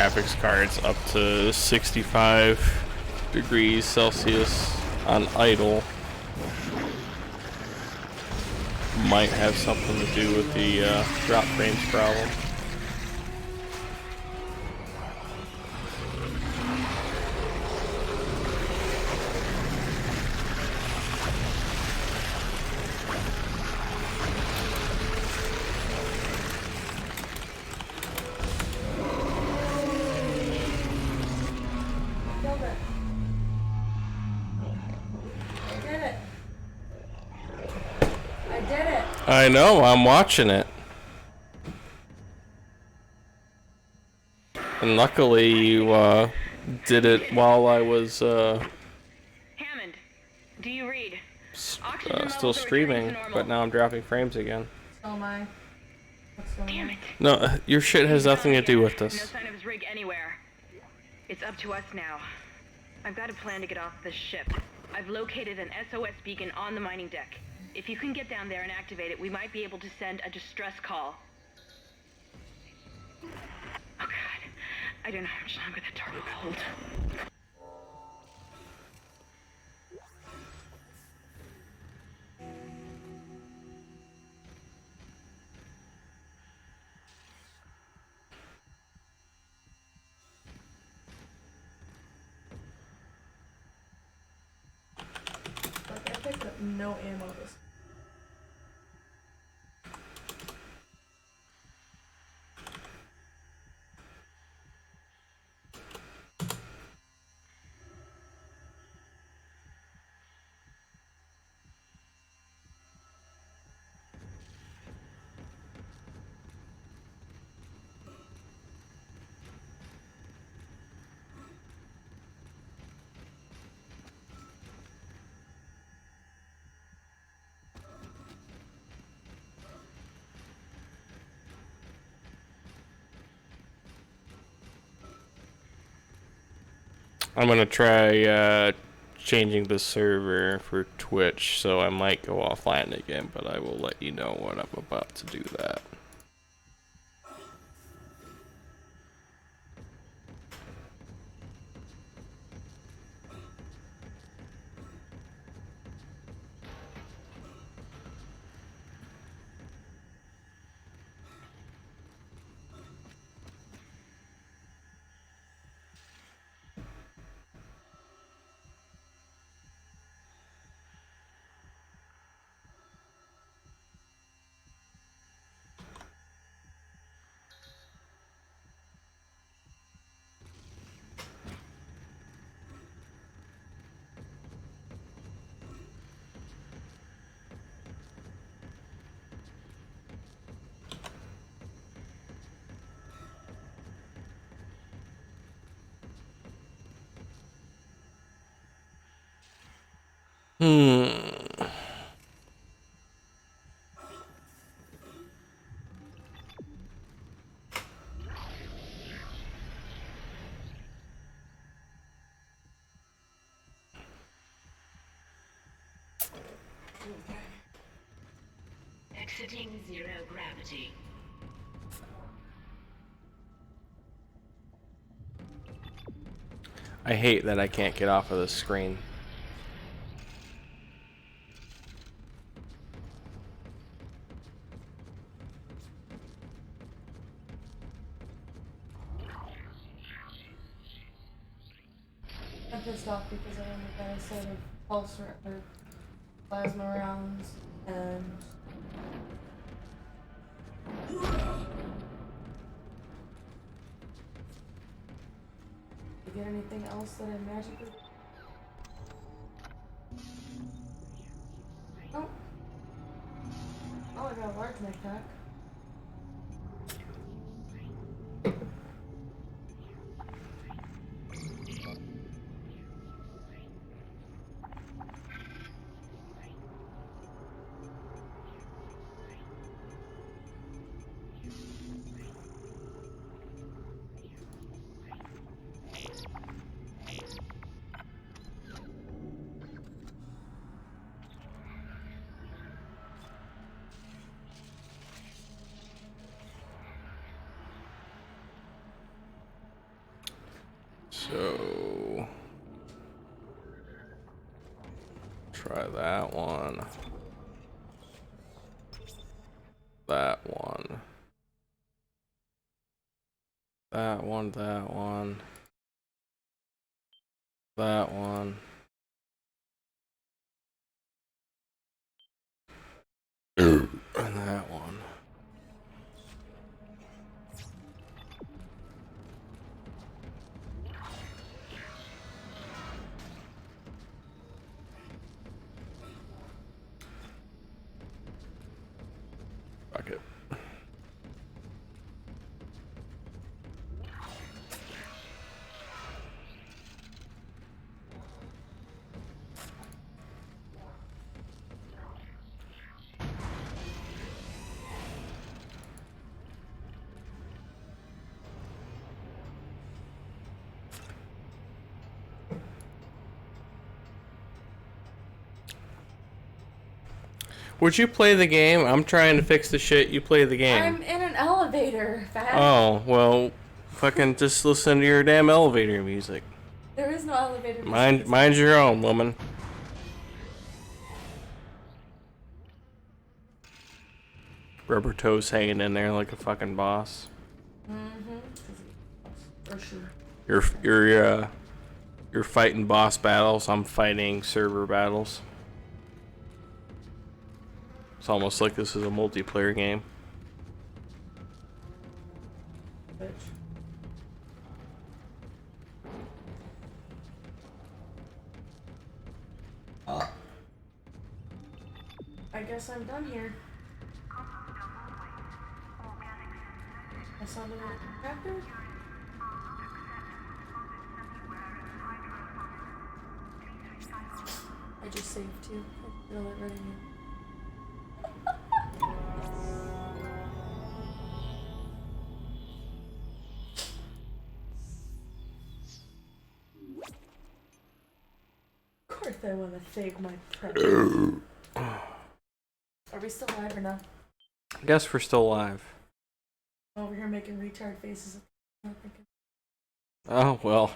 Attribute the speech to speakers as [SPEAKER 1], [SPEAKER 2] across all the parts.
[SPEAKER 1] graphics cards up to 65 degrees Celsius on idle might have something to do with the drop frames problem. I know, I'm watching it. And luckily you did it while I was
[SPEAKER 2] Hammond, do you read?
[SPEAKER 1] Still streaming, but now I'm dropping frames again.
[SPEAKER 3] So am I. What's going on?
[SPEAKER 2] Damn it.
[SPEAKER 1] No, your shit has nothing to do with this.
[SPEAKER 2] No sign of his rig anywhere. It's up to us now. I've got a plan to get off this ship. I've located an SOS beacon on the mining deck. If you can get down there and activate it, we might be able to send a distress call. Oh god. I don't know how much longer that door will hold.
[SPEAKER 3] Like, I picked up no ammo this.
[SPEAKER 1] I'm gonna try changing the server for Twitch, so I might go offline again, but I will let you know when I'm about to do that.
[SPEAKER 4] Exiting zero gravity.
[SPEAKER 1] I hate that I can't get off of this screen.
[SPEAKER 3] I'm pissed off because I only got a set of pulse or plasma rounds and you get anything else that I magically? Oh. Oh, I got a large med pack.
[SPEAKER 1] try that one. That one. That one, that one. That one. And that one. Fuck it. Would you play the game? I'm trying to fix the shit. You play the game.
[SPEAKER 3] I'm in an elevator, Fat.
[SPEAKER 1] Oh, well, fucking just listen to your damn elevator music.
[SPEAKER 3] There is no elevator.
[SPEAKER 1] Mind your own, woman. Rubber toes hanging in there like a fucking boss.
[SPEAKER 3] For sure.
[SPEAKER 1] You're fighting boss battles. I'm fighting server battles. It's almost like this is a multiplayer game.
[SPEAKER 3] Bitch. I guess I'm done here. I saw the tractor. I just saved too. I feel it running in. Of course I want to save my prep. Are we still live or no?
[SPEAKER 1] I guess we're still live.
[SPEAKER 3] Over here making retard faces.
[SPEAKER 1] Oh, well,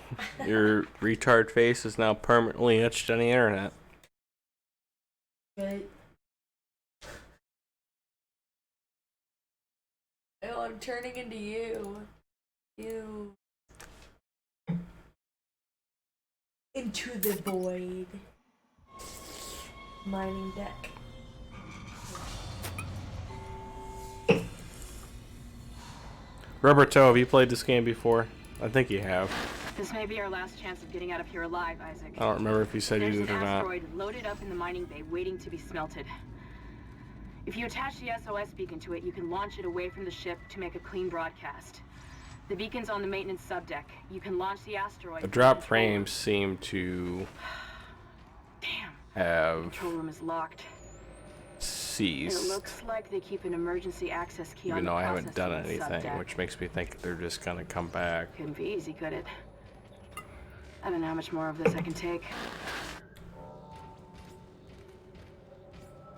[SPEAKER 1] your retard face is now permanently etched on the internet.
[SPEAKER 3] Right. Oh, I'm turning into you. You. Into the void. Mining deck.
[SPEAKER 1] Rubber Toe, have you played this game before? I think you have.
[SPEAKER 2] This may be our last chance of getting out of here alive, Isaac.
[SPEAKER 1] I don't remember if you said you
[SPEAKER 2] There's
[SPEAKER 1] did
[SPEAKER 2] an
[SPEAKER 1] or not.
[SPEAKER 2] asteroid loaded up in the mining bay waiting to be smelted. If you attach the SOS beacon to it, you can launch it away from the ship to make a clean broadcast. The beacon's on the maintenance subdeck. You can launch the asteroid.
[SPEAKER 1] The drop frames seem to
[SPEAKER 2] Damn.
[SPEAKER 1] have
[SPEAKER 2] Control room is locked.
[SPEAKER 1] ceased.
[SPEAKER 2] It looks like they keep an emergency access key on
[SPEAKER 1] Even
[SPEAKER 2] the
[SPEAKER 1] though I haven't done
[SPEAKER 2] processing
[SPEAKER 1] anything,
[SPEAKER 2] subdeck.
[SPEAKER 1] which makes me think they're just gonna come back.
[SPEAKER 2] Couldn't be easy, could it? I don't know how much more of this I can take.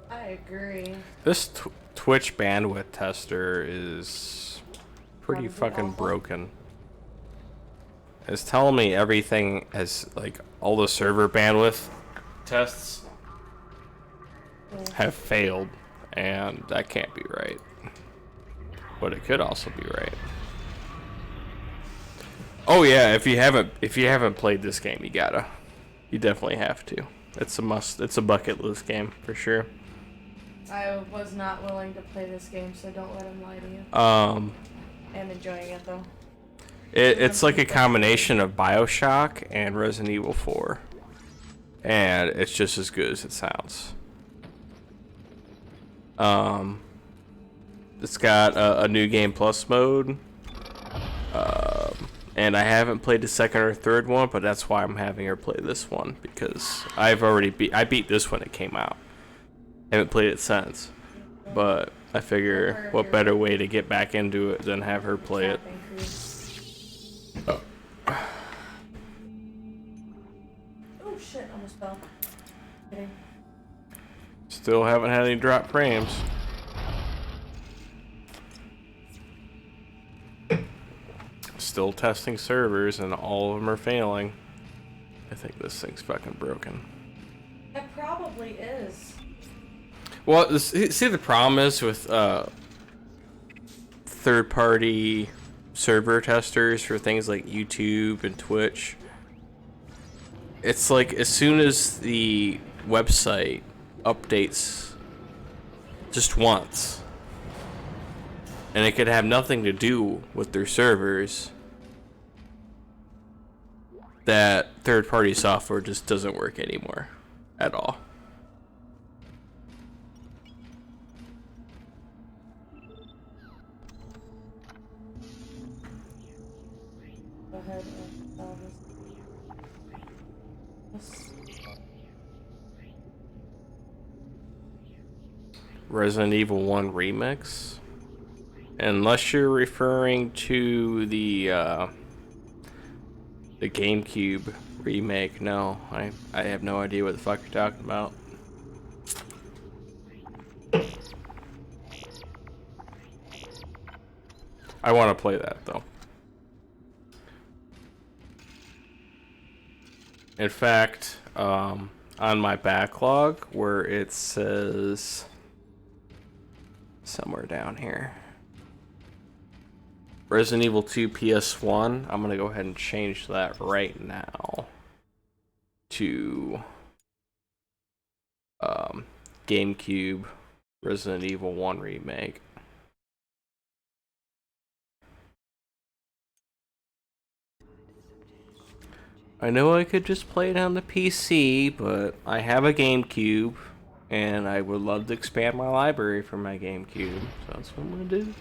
[SPEAKER 3] I agree.
[SPEAKER 1] This Twitch bandwidth tester is pretty
[SPEAKER 3] Probably
[SPEAKER 1] fucking
[SPEAKER 3] awful.
[SPEAKER 1] broken. It's telling me everything has, like, all the server bandwidth tests have failed, and that can't be right. But it could also be right. Oh yeah, if you haven't played this game, you definitely have to. It's a must. It's a bucket list game for sure.
[SPEAKER 3] I was not willing to play this game, so don't let him lie to you. I'm enjoying it though.
[SPEAKER 1] It's like a combination of BioShock and Resident Evil 4, and it's just as good as it sounds. It's got a new game plus mode, and I haven't played the second or third one, but that's why I'm having her play this one, because I beat this when it came out. Haven't played it since, but I figure what better way to get back into it than have her play it.
[SPEAKER 3] Oh shit, almost fell. Kidding.
[SPEAKER 1] Still haven't had any drop frames. Still testing servers and all of them are failing. I think this thing's fucking broken.
[SPEAKER 3] It probably is.
[SPEAKER 1] Well, see, the problem is with third-party server testers for things like YouTube and Twitch. It's like as soon as the website updates just once, and it could have nothing to do with their servers, that third-party software just doesn't work anymore at all.
[SPEAKER 3] Go ahead and solve this.
[SPEAKER 1] Resident Evil 1 Remix? Unless you're referring to the GameCube remake, no. I have no idea what the fuck you're talking about. I want to play that, though. In fact, on my backlog, where it says somewhere down here, Resident Evil 2 PS1, I'm gonna go ahead and change that right now to GameCube Resident Evil 1 Remake. I know I could just play it on the PC, but I have a GameCube, and I would love to expand my library for my GameCube, so that's what I'm gonna do.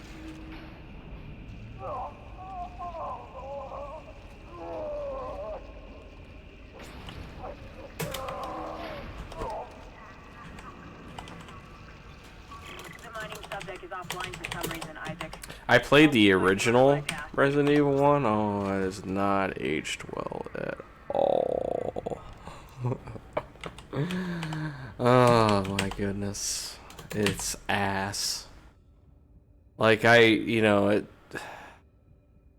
[SPEAKER 2] The mining subdeck is offline for some reason, Isaac.
[SPEAKER 1] I played the original Resident Evil 1. Oh, it has not aged well at all. Oh my goodness. It's ass. Like,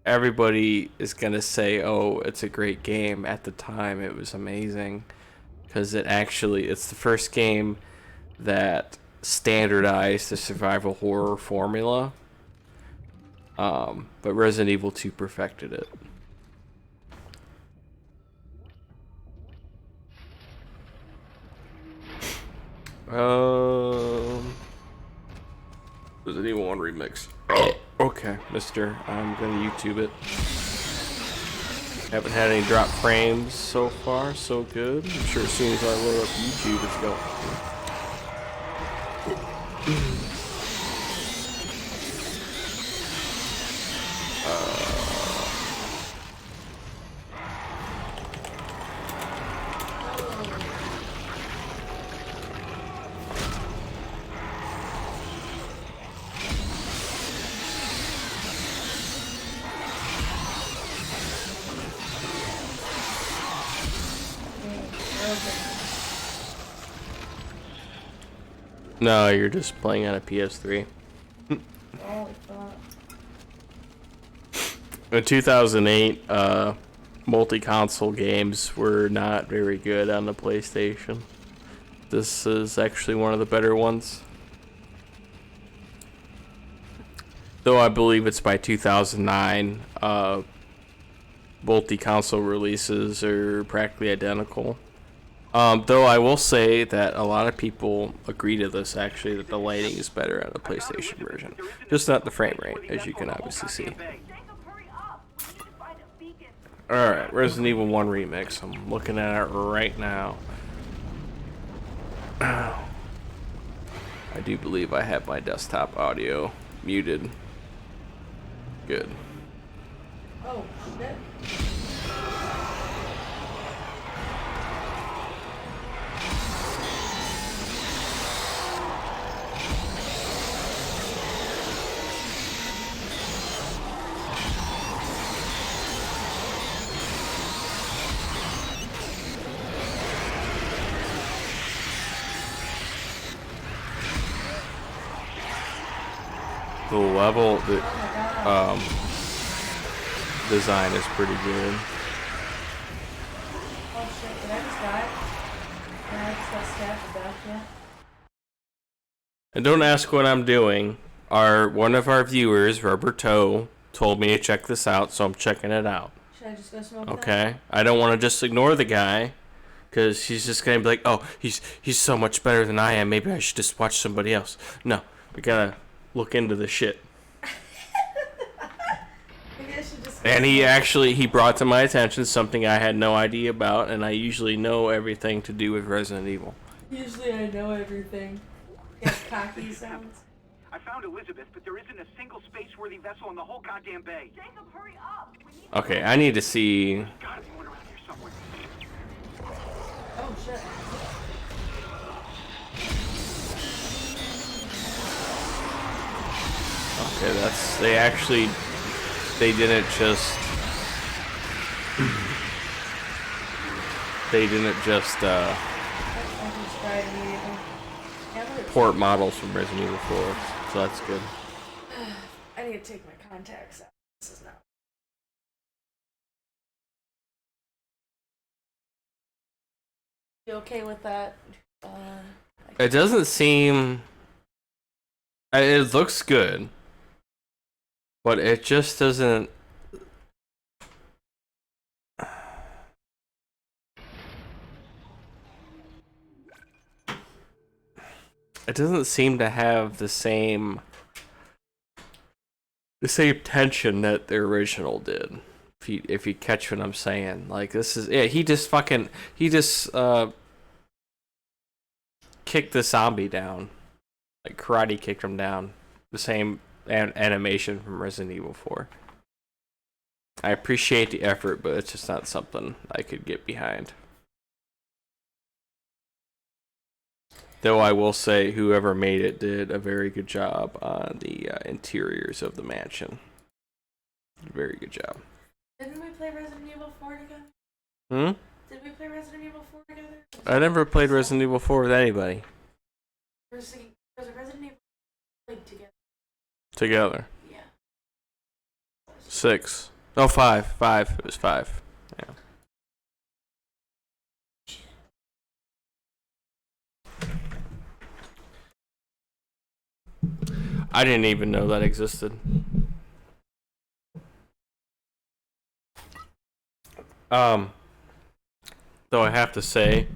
[SPEAKER 1] everybody is gonna say, oh, it's a great game. At the time, it was amazing. Because it's the first game that standardized the survival horror formula. But Resident Evil 2 perfected it. Resident Evil 1 Remix. Okay, mister. I'm gonna YouTube it. Haven't had any drop frames so far, so good. I'm sure as soon as I load up YouTube, it's going. No, you're just playing on a PS3.
[SPEAKER 3] Oh, fuck.
[SPEAKER 1] In 2008, multi-console games were not very good on the PlayStation. This is actually one of the better ones. Though I believe it's by 2009, multi-console releases are practically identical. Though I will say that a lot of people agree to this, actually, that the lighting is better on the PlayStation version. Just not the frame rate, as you can obviously see. Alright, Resident Evil 1 Remix. I'm looking at it right now. I do believe I have my desktop audio muted. Good.
[SPEAKER 3] Oh, shit.
[SPEAKER 1] The level, design is pretty good.
[SPEAKER 3] Oh shit, did I just die? I just got stabbed to death yet.
[SPEAKER 1] And don't ask what I'm doing. One of our viewers, Roberto, told me to check this out, so I'm checking it out.
[SPEAKER 3] Should I just go smoke
[SPEAKER 1] Okay? I don't want to just ignore the guy, because he's just going to be like, oh, he's so much better than I am. Maybe I should just watch somebody else. No, we gotta look into the shit.
[SPEAKER 3] Maybe I should just
[SPEAKER 1] And he brought to my attention something I had no idea about, and I usually know everything to do with Resident Evil.
[SPEAKER 3] Usually I know everything. Yeah, cocky sounds.
[SPEAKER 5] I found Elizabeth, but there isn't a single space-worthy vessel in the whole goddamn bay.
[SPEAKER 2] Jacob, hurry up. We need
[SPEAKER 1] Okay, I need to see...
[SPEAKER 5] There's gotta be one around here somewhere.
[SPEAKER 3] Oh shit.
[SPEAKER 1] Okay, they didn't just
[SPEAKER 3] I just tried immediately. Yeah, but
[SPEAKER 1] port models from Resident Evil 4, so that's good.
[SPEAKER 3] I need to take my contacts out. This is not. You okay with that?
[SPEAKER 1] It doesn't seem... It looks good, but it just doesn't... It doesn't seem to have the same tension that the original did. If you catch what I'm saying, like this is he just kicked the zombie down, like karate kicked him down. The same animation from Resident Evil 4. I appreciate the effort, but it's just not something I could get behind. Though I will say, whoever made it did a very good job on the interiors of the mansion. Very good job.
[SPEAKER 3] Didn't we play Resident Evil 4 together?
[SPEAKER 1] Hmm?
[SPEAKER 3] Did we play Resident Evil 4 together?
[SPEAKER 1] I never played Resident Evil 4 with anybody.
[SPEAKER 3] Was it Resident Evil played together?
[SPEAKER 1] Together.
[SPEAKER 3] Yeah.
[SPEAKER 1] 6. Oh, 5. 5. It was 5. Yeah. I didn't even know that existed. Though I have to say,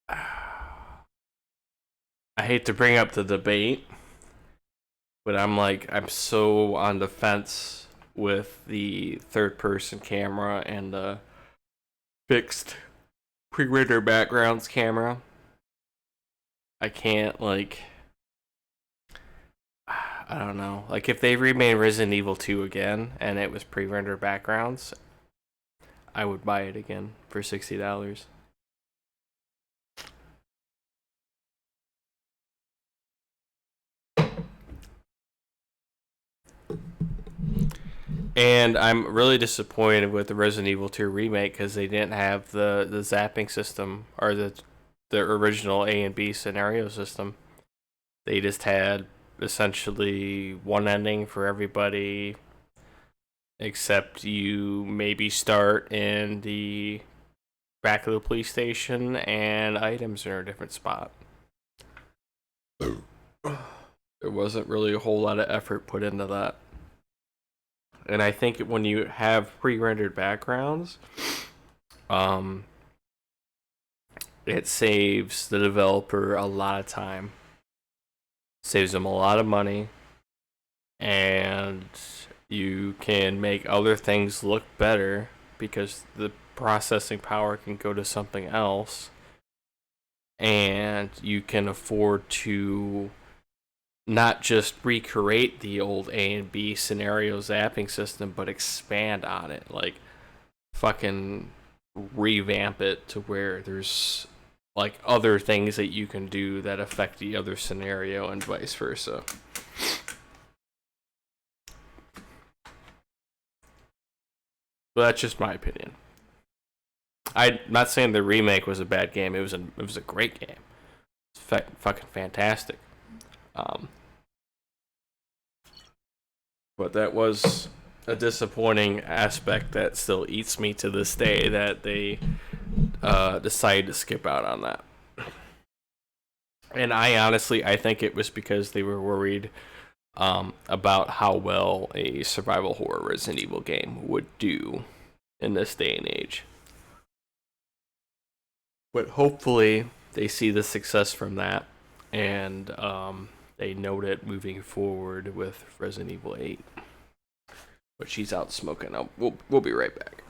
[SPEAKER 1] I hate to bring up the debate, but I'm so on the fence with the third-person camera and the fixed pre-rendered backgrounds camera. I can't, I don't know. Like, if they remade Resident Evil 2 again, and it was pre-rendered backgrounds, I would buy it again for $60. And I'm really disappointed with the Resident Evil 2 remake because they didn't have the zapping system, or the original A and B scenario system. They just had essentially one ending for everybody, except you maybe start in the back of the police station and items are in a different spot. There wasn't really a whole lot of effort put into that. And I think when you have pre-rendered backgrounds, it saves the developer a lot of time. Saves them a lot of money, and you can make other things look better because the processing power can go to something else, and you can afford to not just recreate the old A and B scenario zapping system, but expand on it, like fucking revamp it to where there's like other things that you can do that affect the other scenario and vice versa. But that's just my opinion. I'm not saying the remake was a bad game. It was a great game. It's fucking fantastic. But that was a disappointing aspect that still eats me to this day, that they decided to skip out on that. And I think it was because they were worried about how well a survival horror Resident Evil game would do in this day and age. But hopefully they see the success from that, and they note it moving forward with Resident Evil 8. But she's out smoking. We'll be right back.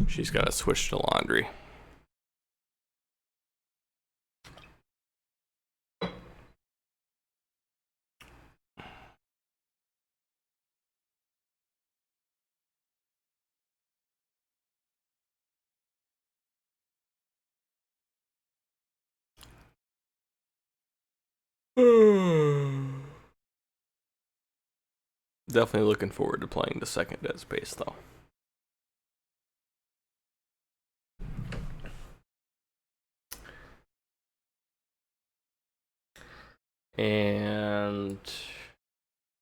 [SPEAKER 1] She's got to switch to laundry. Definitely looking forward to playing the second Dead Space, though. And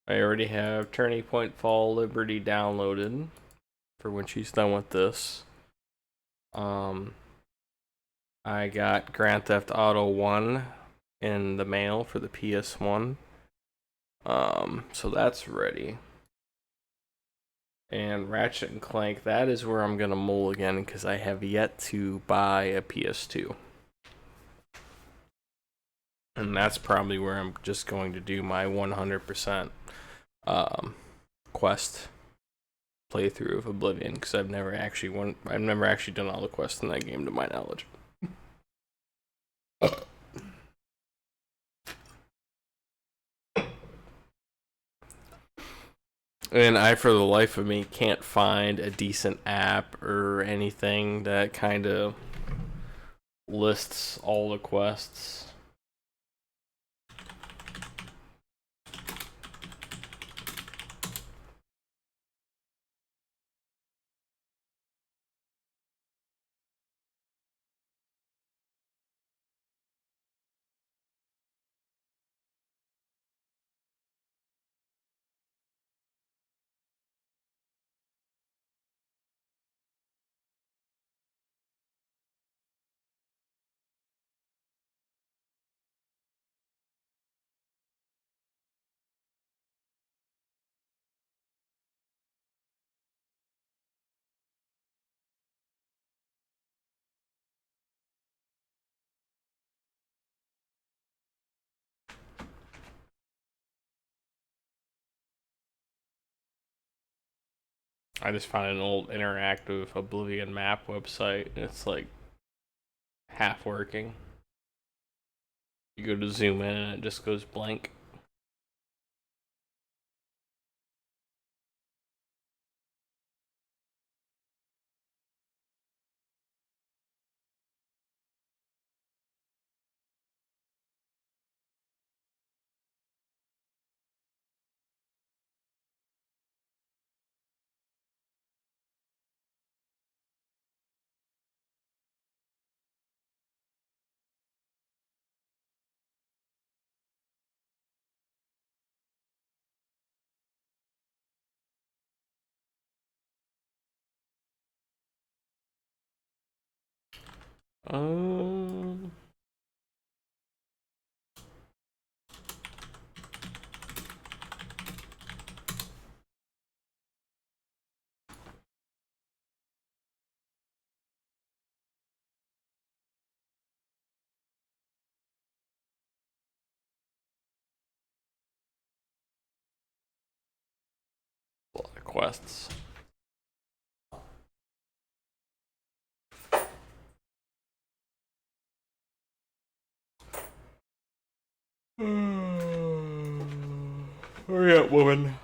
[SPEAKER 1] I already have Turning Point Fall Liberty downloaded for when she's done with this. I got Grand Theft Auto 1 in the mail for the PS1. So that's ready. And Ratchet and Clank, that is where I'm gonna mulligan because I have yet to buy a PS2. And that's probably where I'm just going to do my 100% quest playthrough of Oblivion, because I've never actually done all the quests in that game to my knowledge. And I, for the life of me, can't find a decent app or anything that kind of lists all the quests. I just found an old interactive Oblivion map website, and it's like half working. You go to zoom in and it just goes blank. Um, quests. Hurry up, woman.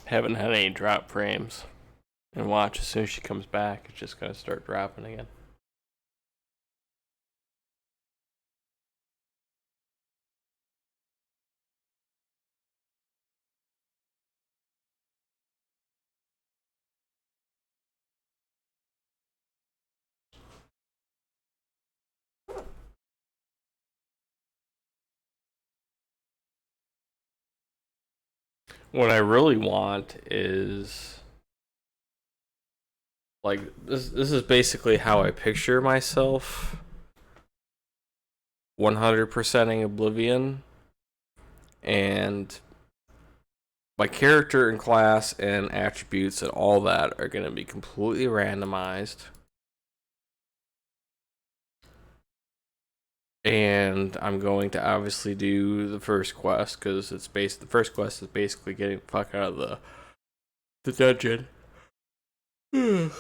[SPEAKER 1] Haven't had any drop frames. And watch, as soon as she comes back, it's just gonna start dropping again. What I really want is like this is basically how I picture myself 100%ing Oblivion, and my character and class and attributes and all that are going to be completely randomized. And I'm going to obviously do the first quest because the first quest is basically getting the fuck out of the dungeon. And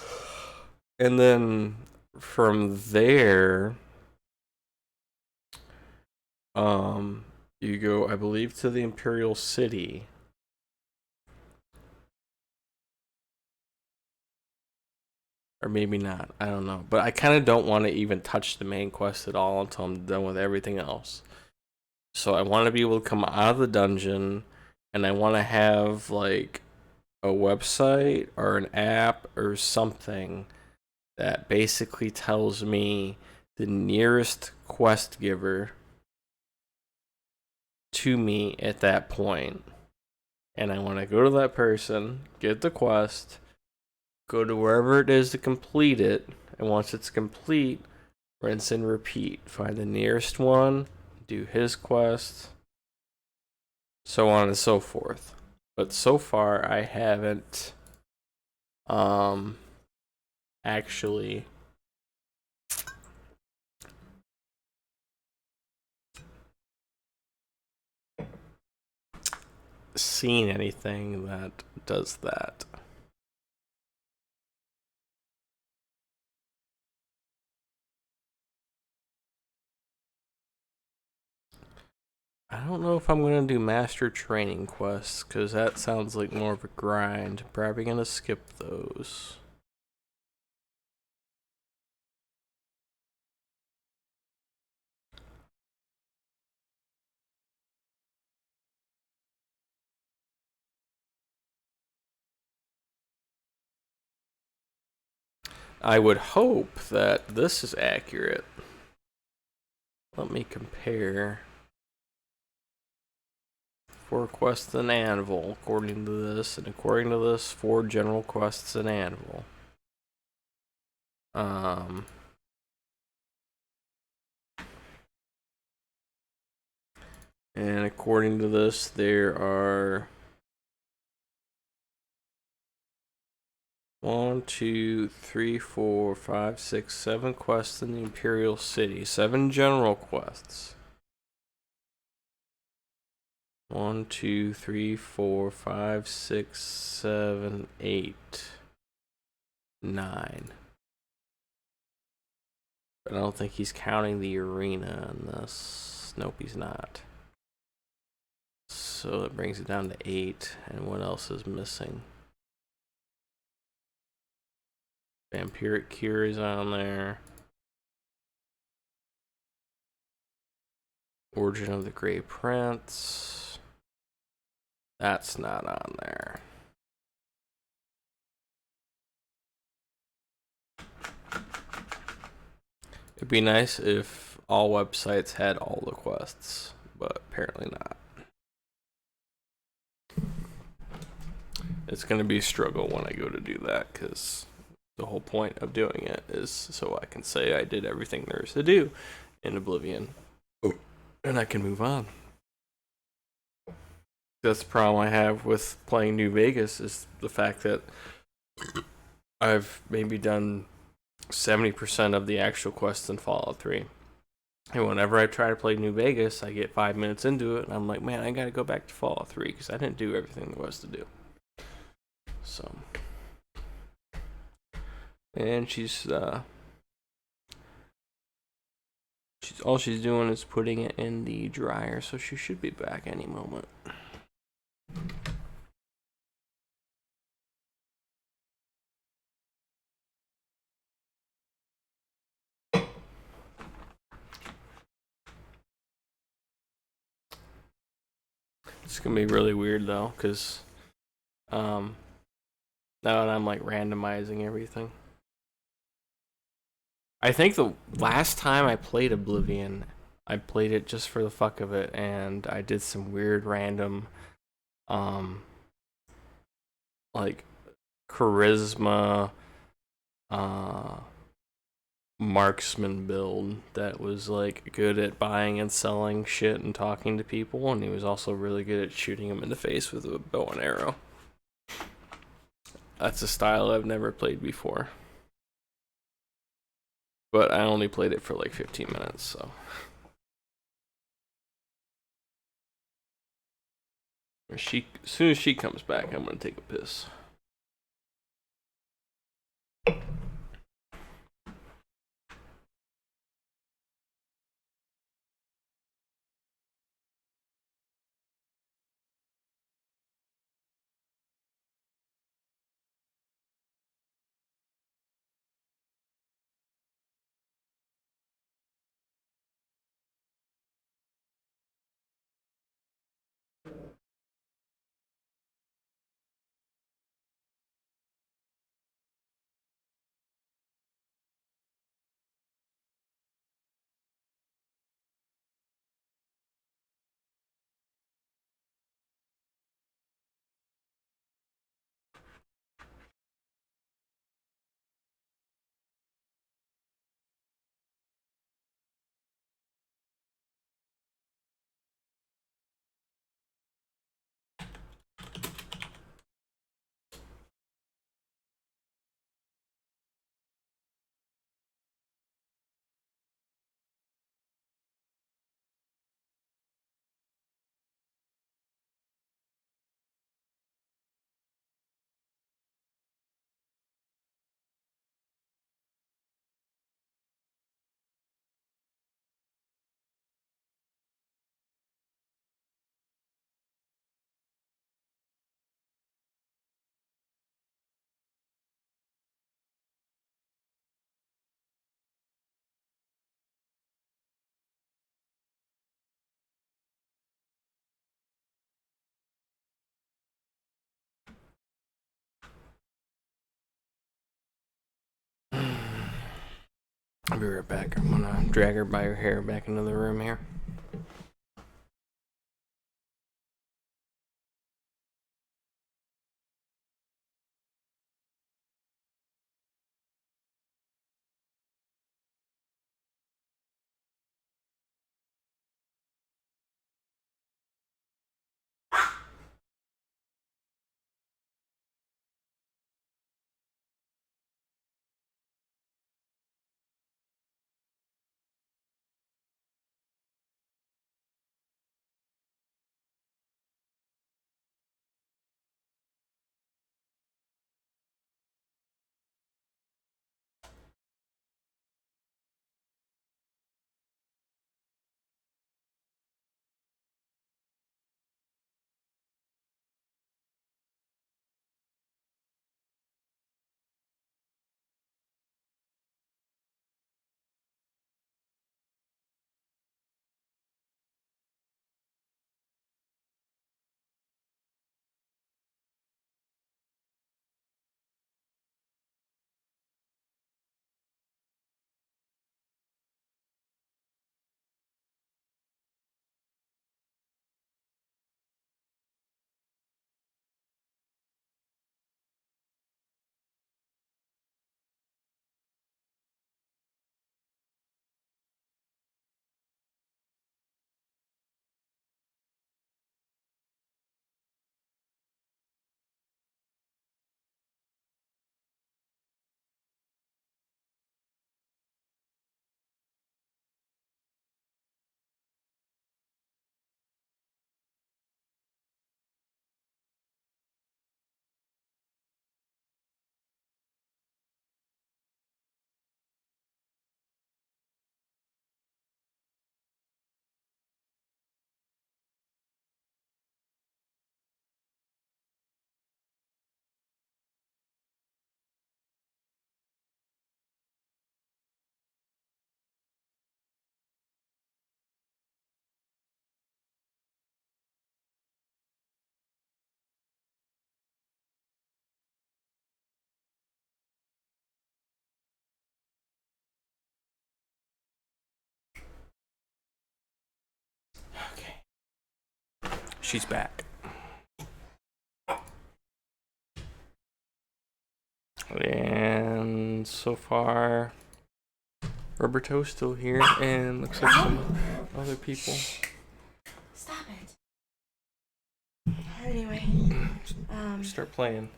[SPEAKER 1] then from there, you go, I believe, to the Imperial City. Or maybe not. I don't know. But I kind of don't want to even touch the main quest at all until I'm done with everything else. So I want to be able to come out of the dungeon, and I want to have like a website or an app or something that basically tells me the nearest quest giver to me at that point. And I want to go to that person, get the quest, go to wherever it is to complete it, and once it's complete, rinse and repeat. Find the nearest one, do his quest, so on and so forth. But so far, I haven't actually seen anything that does that. I don't know if I'm going to do master training quests, because that sounds like more of a grind. Probably going to skip those. I would hope that this is accurate. Let me compare. 4 quests in Anvil, according to this, and according to this, 4 general quests in Anvil. And according to this, there are 1, 2, 3, 4, 5, 6, 7 quests in the Imperial City. 7 general quests. 1, 2, 3, 4, 5, 6, 7, 8, 9. But I don't think he's counting the arena in this. Nope, he's not. So that brings it down to 8. And what else is missing? Vampiric Cure is on there. Origin of the Grey Prince. That's not on there. It'd be nice if all websites had all the quests, but apparently not. It's going to be a struggle when I go to do that, because the whole point of doing it is so I can say I did everything there is to do in Oblivion. And I can move on. That's the problem I have with playing New Vegas, is the fact that I've maybe done 70% of the actual quests in Fallout 3. And whenever I try to play New Vegas, I get 5 minutes into it, and I'm like, man, I gotta go back to Fallout 3 because I didn't do everything there was to do. So, and she's all she's doing is putting it in the dryer, so she should be back any moment. It's gonna be really weird though, cause now that I'm like randomizing everything. I think the last time I played Oblivion, I played it just for the fuck of it, and I did some weird random, like charisma, marksman build that was like good at buying and selling shit and talking to people, and he was also really good at shooting them in the face with a bow and arrow. That's a style I've never played before. But I only played it for like 15 minutes, so. As soon as she comes back, I'm gonna take a piss. I'll be right back. I'm gonna drag her by her hair back into the room here. She's back. And so far, Roberto's still here, and looks like some other people.
[SPEAKER 3] Stop it. Anyway,
[SPEAKER 1] Start playing.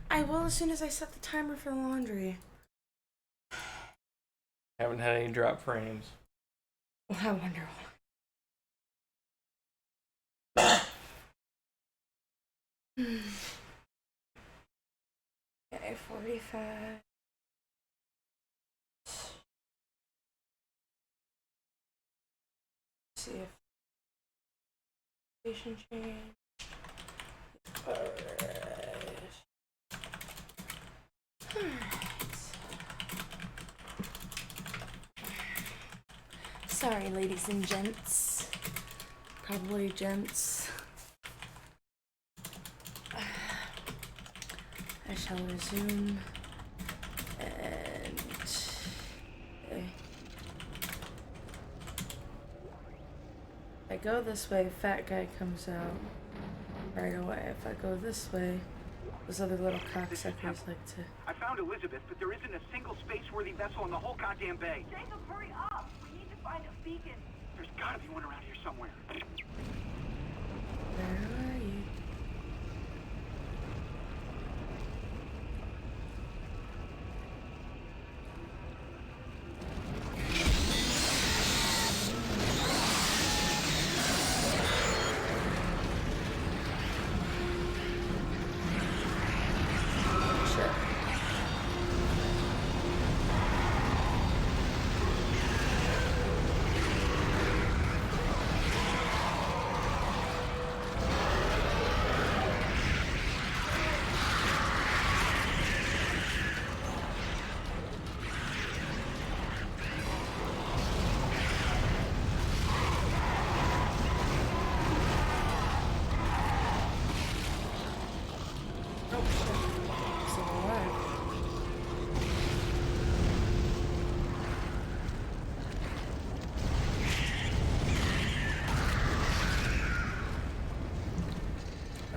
[SPEAKER 3] I will as soon as I set the timer for the laundry.
[SPEAKER 1] Haven't had any drop frames.
[SPEAKER 3] Well, I wonder why. Okay, 45. See if station change. Alright. Sorry, ladies and gents. Probably gents. I shall resume. And okay. If I go this way, fat guy comes out right away. If I go this way, those other little cocksuckers like to.
[SPEAKER 5] I found Elizabeth, but there isn't a single space-worthy vessel in the whole goddamn bay.
[SPEAKER 2] Jacob, hurry up! We need to find a beacon.
[SPEAKER 5] There's gotta be one around here somewhere.
[SPEAKER 3] Where are you?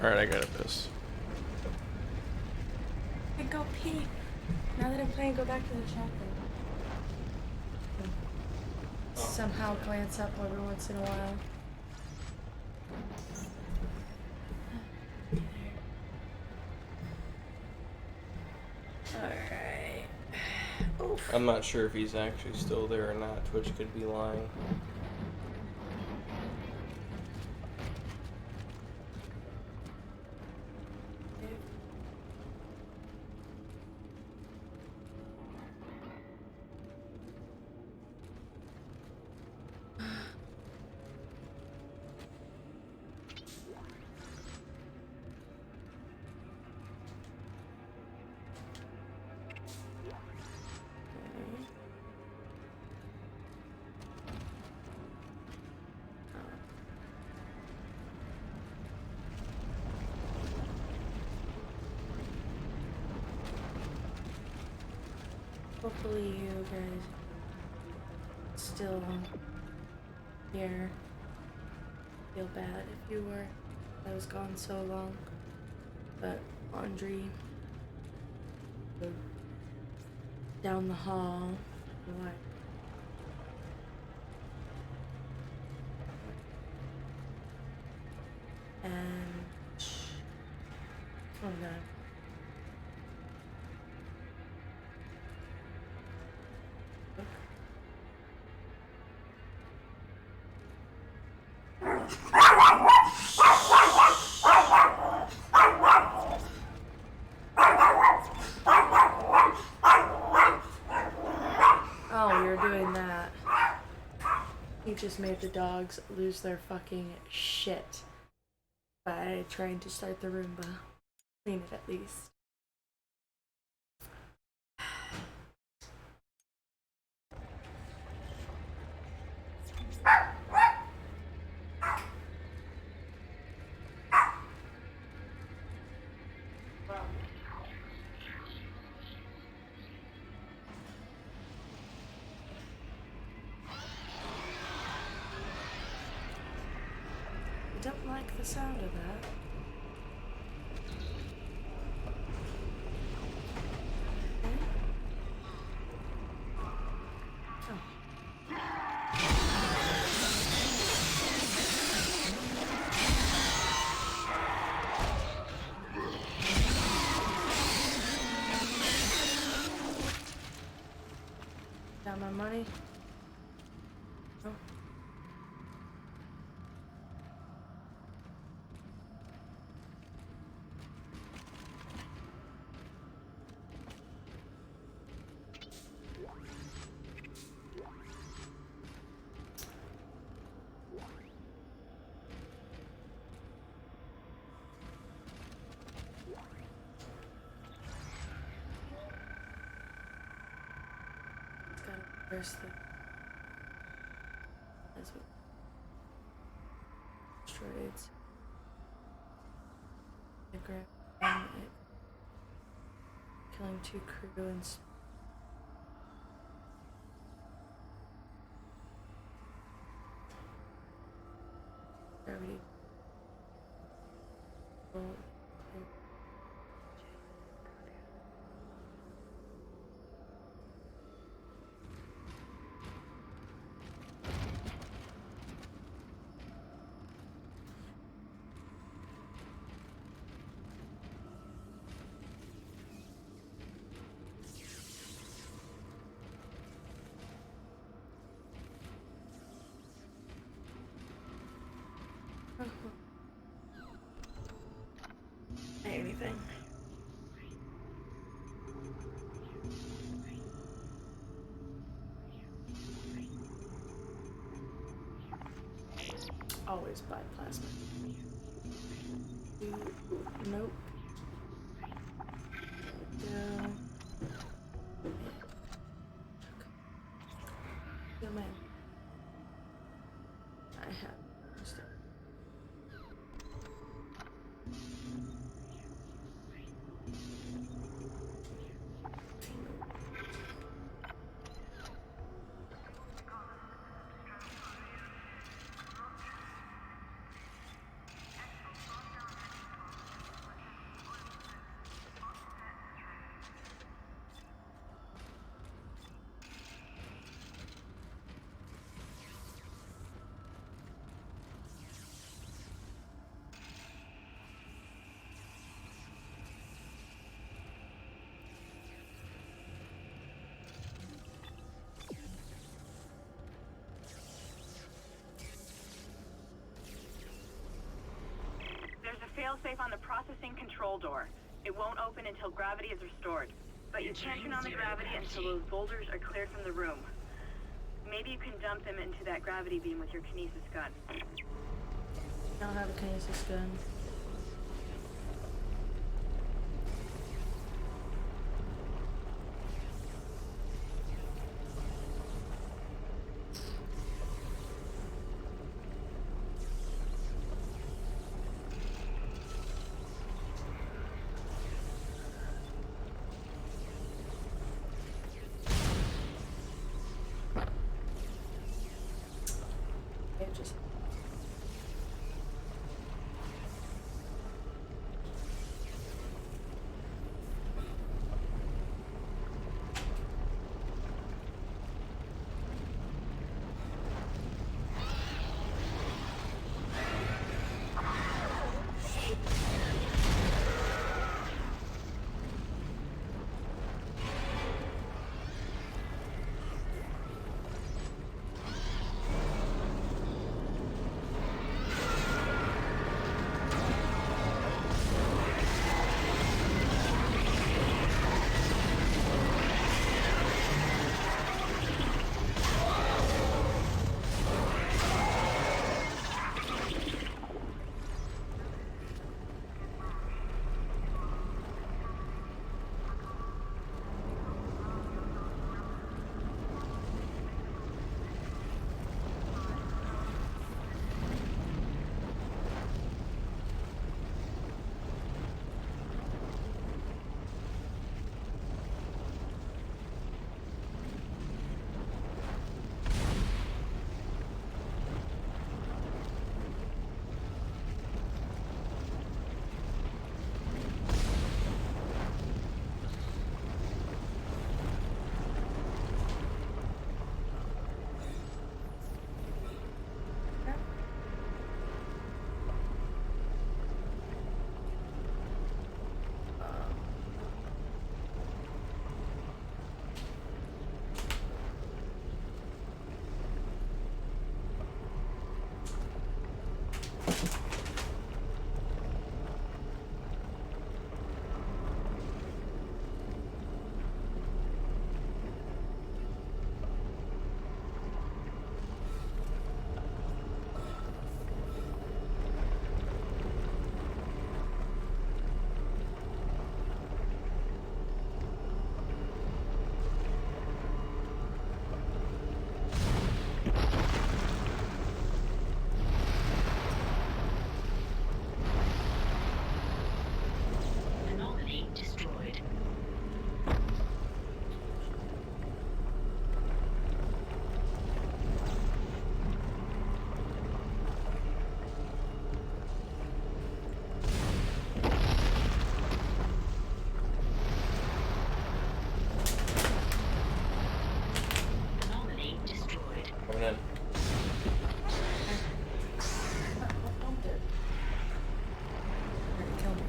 [SPEAKER 1] Alright, I gotta piss.
[SPEAKER 3] I go pee. Now that I'm playing, go back to the chapter. Somehow glance up every once in a while. Alright. Oof.
[SPEAKER 1] I'm not sure if he's actually still there or not. Twitch could be lying.
[SPEAKER 3] Hopefully you guys still here. Feel bad if you were. I was gone so long. But laundry down the hall. What? And oh no. Oh, you're doing that. You just made the dogs lose their fucking shit by trying to start the Roomba. Clean it at least. I don't like the sound of that. Got my money? Oh. Where's the... That's what... Destroyed. The grab it. Killing 2 crew and... Gravity. Oh. Anything. Always buy plasma. Nope. Go. Go, man. I have.
[SPEAKER 2] There's a failsafe on the processing control door. It won't open until gravity is restored. But you can't turn on the gravity until those boulders are cleared from the room. Maybe you can dump them into that gravity beam with your kinesis gun.
[SPEAKER 3] I don't have a kinesis gun. Just
[SPEAKER 4] Anomaly destroyed. Anomaly destroyed.
[SPEAKER 1] Coming in.
[SPEAKER 3] Kill me.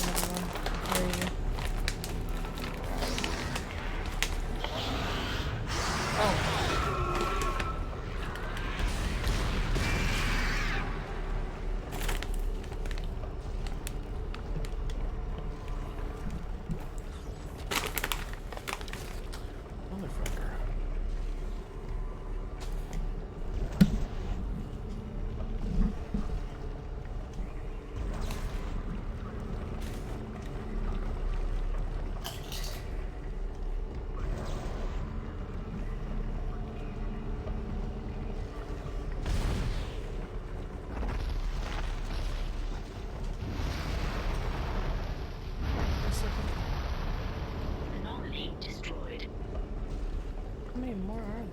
[SPEAKER 3] Another one. Where are you? Oh.
[SPEAKER 1] Motherfucker.
[SPEAKER 4] Anomaly destroyed.
[SPEAKER 3] How many more are there?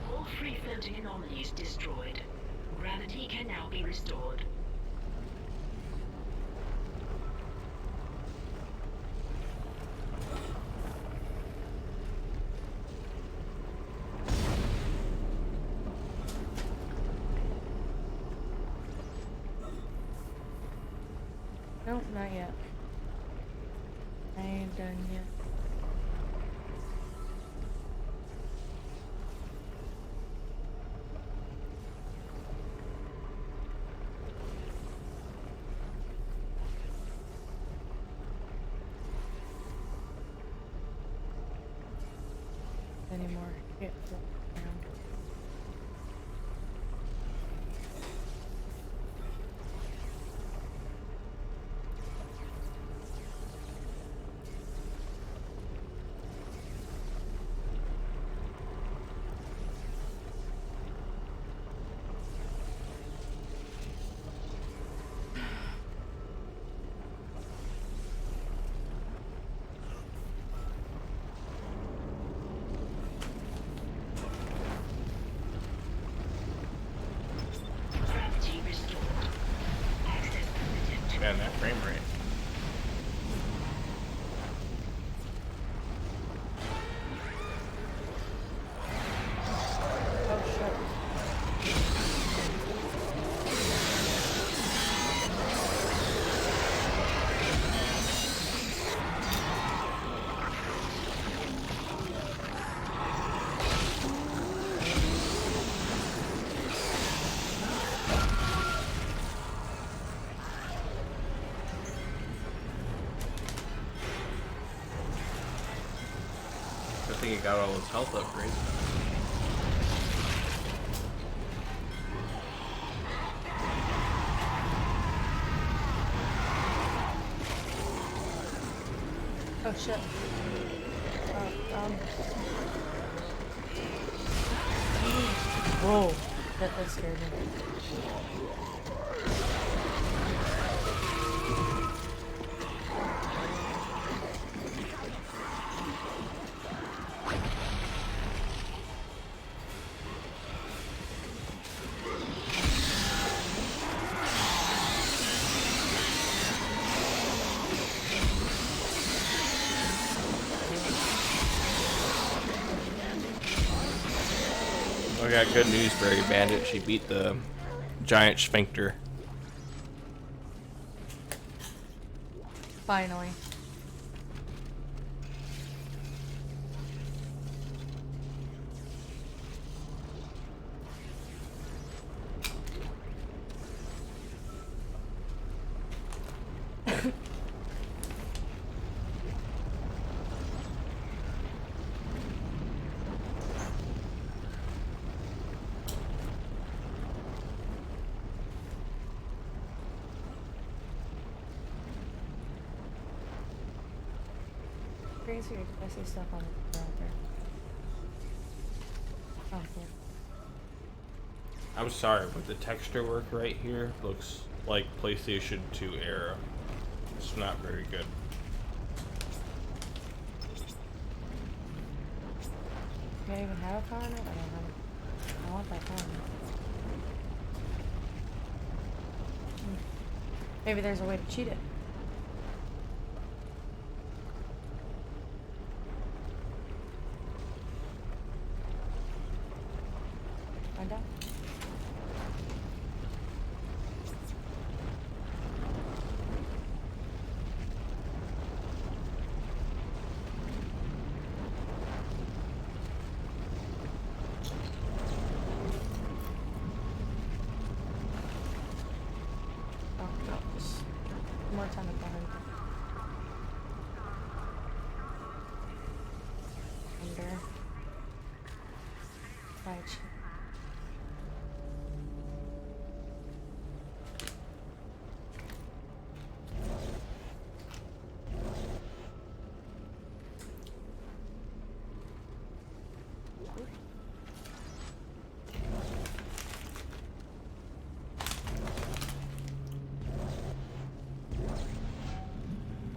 [SPEAKER 4] All free floating anomalies destroyed. Gravity can now be restored.
[SPEAKER 3] Nope, not yet. I ain't done yet. Any more shit floating around.
[SPEAKER 4] Gravity restored. Access permitted.
[SPEAKER 1] Man, that frame rate.
[SPEAKER 3] Oh shit.
[SPEAKER 1] I think he got all his health upgrades.
[SPEAKER 3] Oh shit. Whoa. That scared me.
[SPEAKER 1] I got good news, Berry Bandit. She beat the giant sphincter.
[SPEAKER 3] Finally. Crazy, I see stuff on the ground there. Oh, yeah.
[SPEAKER 1] I'm sorry, but the texture work right here looks like PlayStation 2 era. It's not very good.
[SPEAKER 3] Do I even have a car in it? I don't know. I want that car. Maybe there's a way to cheat it. Find out. Oh, no, just more time to behind it. Under. Right.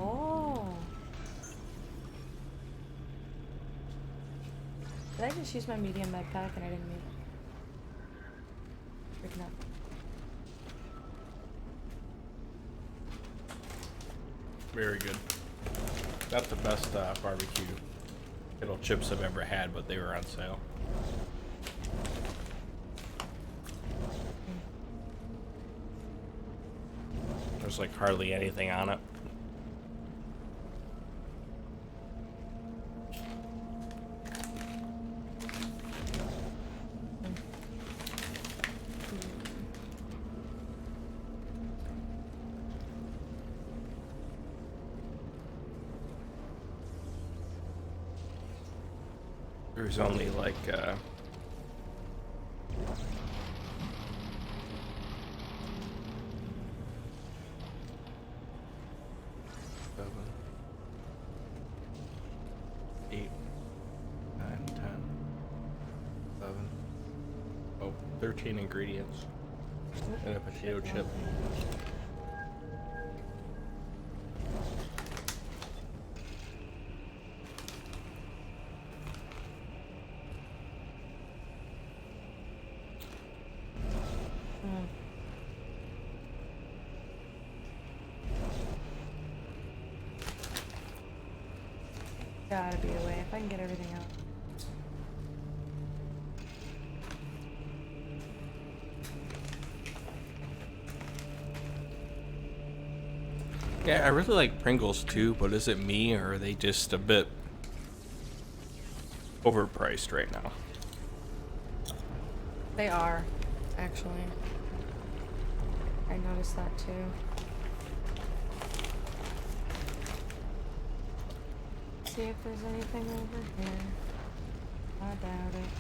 [SPEAKER 3] Oh. Did I just use my medium med pack and I didn't mean it? Freaking out.
[SPEAKER 1] Very good. That's the best barbecue kettle chips I've ever had, but they were on sale. There's like hardly anything on it. There's only like seven, 8, 9, 10, 11, 13 ingredients and a potato chip.
[SPEAKER 3] Gotta be a way if I can get everything out.
[SPEAKER 1] Yeah, I really like Pringles too, but is it me or are they just a bit overpriced right now?
[SPEAKER 3] They are, actually. I noticed that too. See if there's anything over here. I doubt it.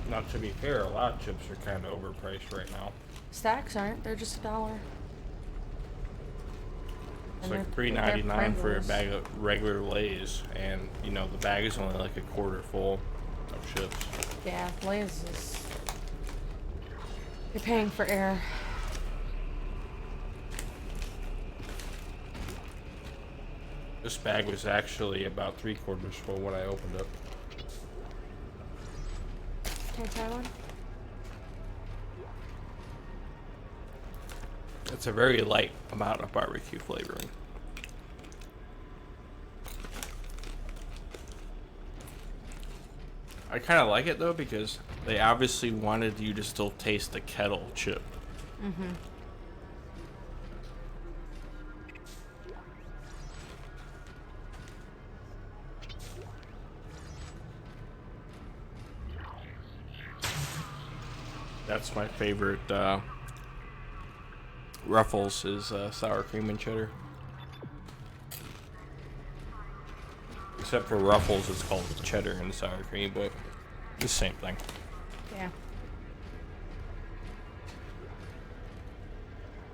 [SPEAKER 1] Now, to be fair, a lot of chips are kind of overpriced right now.
[SPEAKER 3] Stacks aren't, they're just $1.
[SPEAKER 1] It's
[SPEAKER 3] And
[SPEAKER 1] like
[SPEAKER 3] they're
[SPEAKER 1] $3.99 for a
[SPEAKER 3] Pringles.
[SPEAKER 1] bag of regular Lay's, and you know the bag is only like a quarter full of chips.
[SPEAKER 3] Yeah, Lay's is. You're paying for air.
[SPEAKER 1] This bag was actually about 3/4 full when I opened it.
[SPEAKER 3] Can I try one?
[SPEAKER 1] It's a very light amount of barbecue flavoring. I kind of like it though because they obviously wanted you to still taste the kettle chip.
[SPEAKER 3] Mm-hmm.
[SPEAKER 1] That's my favorite. Ruffles is sour cream and cheddar. Except for Ruffles, it's called cheddar and sour cream, but the same thing.
[SPEAKER 3] Yeah.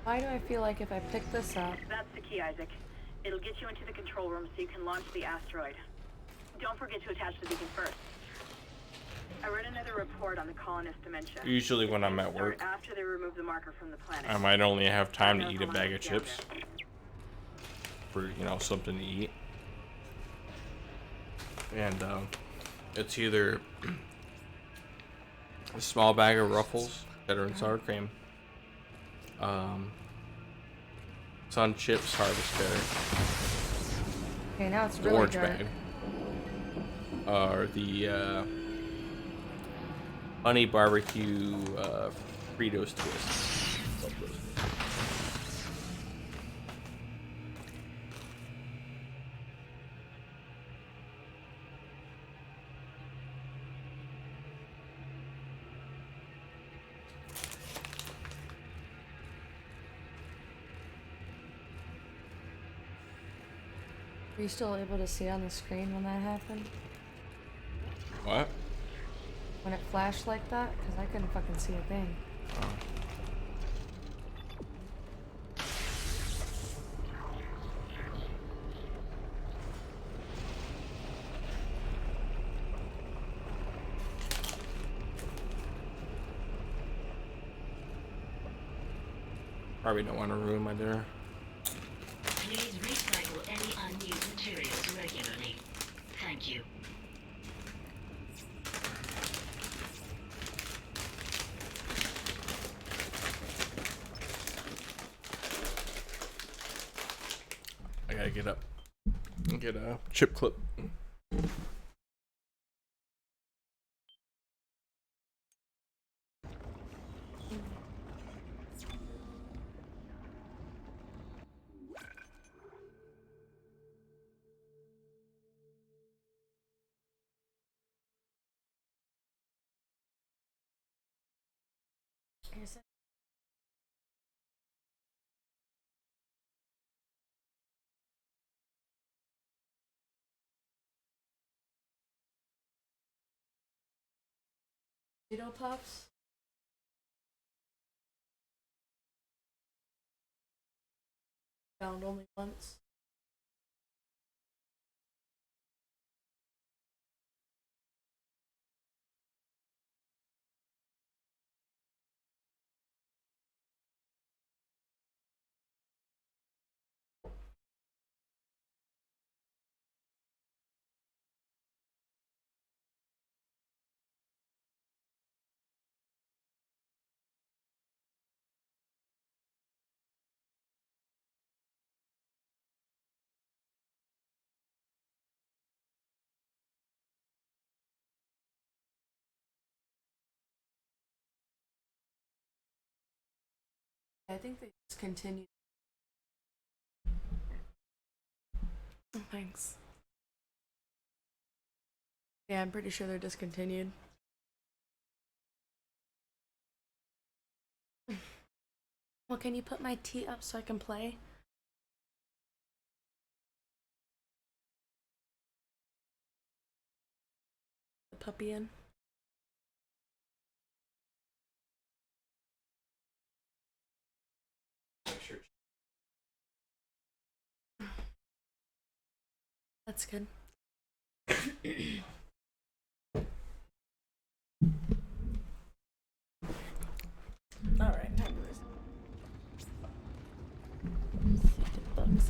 [SPEAKER 3] Why do I feel like if I pick this up...
[SPEAKER 6] That's the key, Isaac. It'll get you into the control room so you can launch the asteroid. Don't forget to attach the beacon first. I read another report on the colonist dementia.
[SPEAKER 1] Usually when I'm at work,
[SPEAKER 6] after they remove the marker from the planet.
[SPEAKER 1] I might only have time to eat a bag of chips for, you know, something to eat. And it's either a small bag of Ruffles, cheddar and sour cream, Sun Chips Harvest Cheddar,
[SPEAKER 3] Okay, now it's
[SPEAKER 1] the
[SPEAKER 3] really
[SPEAKER 1] orange
[SPEAKER 3] dark.
[SPEAKER 1] bag, or the honey barbecue Fritos twist. Love those.
[SPEAKER 3] Are you still able to see on the screen when that happened?
[SPEAKER 1] What?
[SPEAKER 3] When it flashed like that? Because I couldn't fucking see a thing.
[SPEAKER 1] Oh. Probably don't want to ruin my dinner.
[SPEAKER 4] Please recycle any unused materials regularly. Thank you.
[SPEAKER 1] I gotta get up and get a chip clip.
[SPEAKER 3] Here's it. Cheeto Puffs? Found only once. I think they discontinued. Oh, thanks. Yeah, I'm pretty sure they're discontinued. Well, can you put my tea up so I can play? The puppy in. That's good.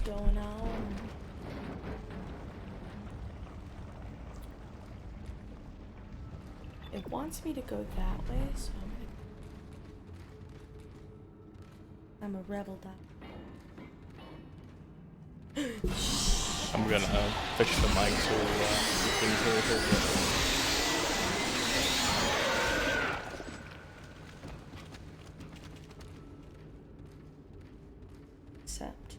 [SPEAKER 3] going on? It wants me to go that way, so I'm a rebel dog.
[SPEAKER 1] I'm gonna fix the mic so you can hear her.
[SPEAKER 3] Accept.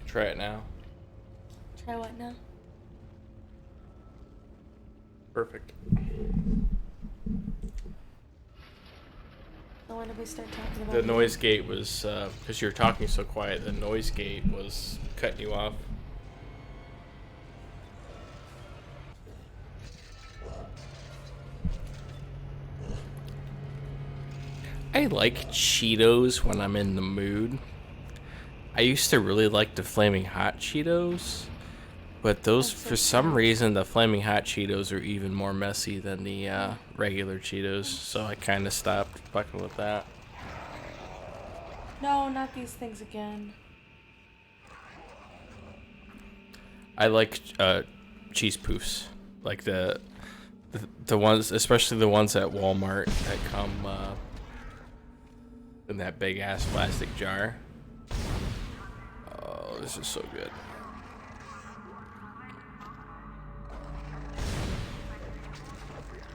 [SPEAKER 1] Try it now.
[SPEAKER 3] Try what now?
[SPEAKER 1] Perfect.
[SPEAKER 3] So when did we start talking about
[SPEAKER 1] The
[SPEAKER 3] it?
[SPEAKER 1] noise gate was, because you're talking so quiet, the noise gate was cutting you off. I like Cheetos when I'm in the mood. I used to really like the Flaming Hot Cheetos, but those, for some reason, the Flaming Hot Cheetos are even more messy than the regular Cheetos, so I kind of stopped fucking with that.
[SPEAKER 3] No, not these things again.
[SPEAKER 1] I like cheese poofs, like the ones, especially the ones at Walmart that come in that big ass plastic jar. Oh, this is so good.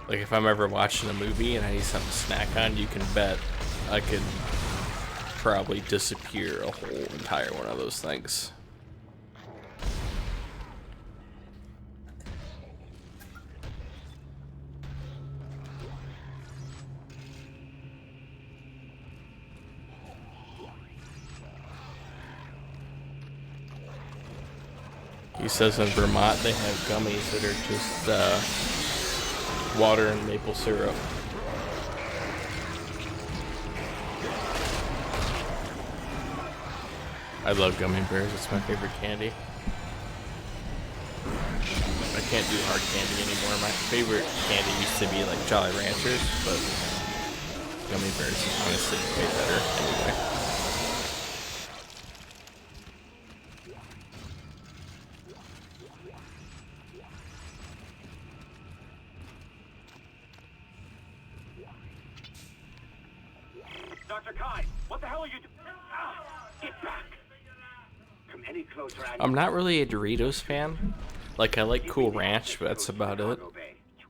[SPEAKER 1] Like if I'm ever watching a movie and I need something to snack on, you can bet I could probably disappear a whole entire one of those things. He says in Vermont they have gummies that are just water and maple syrup. I love gummy bears. It's my favorite candy. I can't do hard candy anymore. My favorite candy used to be like Jolly Ranchers, but gummy bears is honestly way better anyway.
[SPEAKER 5] Dr. Kai, what the hell are you doing? Get back! Come any closer,
[SPEAKER 1] I'm not really a Doritos fan. Like, I like Cool Ranch, but that's about it.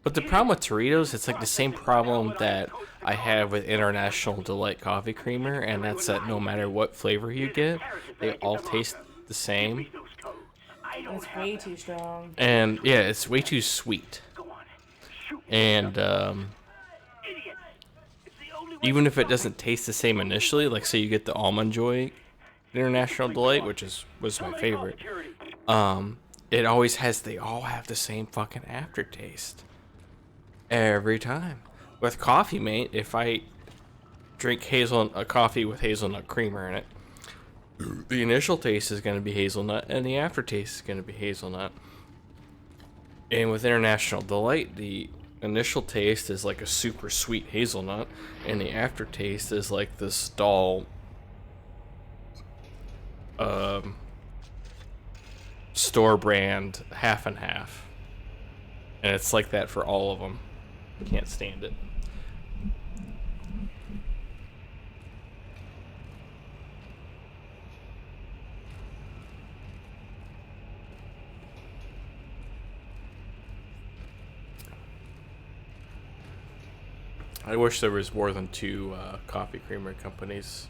[SPEAKER 1] But the problem with Doritos, it's like the same problem that I have with International Delight Coffee Creamer, and that's that no matter what flavor you get, they all taste the same.
[SPEAKER 3] It's way too strong.
[SPEAKER 1] And yeah, it's way too sweet. And even if it doesn't taste the same initially, like say you get the Almond Joy International Delight, which was my favorite, it always has, they all have the same fucking aftertaste every time. With Coffee Mate, if I drink a coffee with hazelnut creamer in it, the initial taste is going to be hazelnut and the aftertaste is going to be hazelnut. And with International Delight, the initial taste is like a super sweet hazelnut, and the aftertaste is like this dull store brand half and half. And it's like that for all of them. Can't stand it. I wish there was more than two coffee creamer companies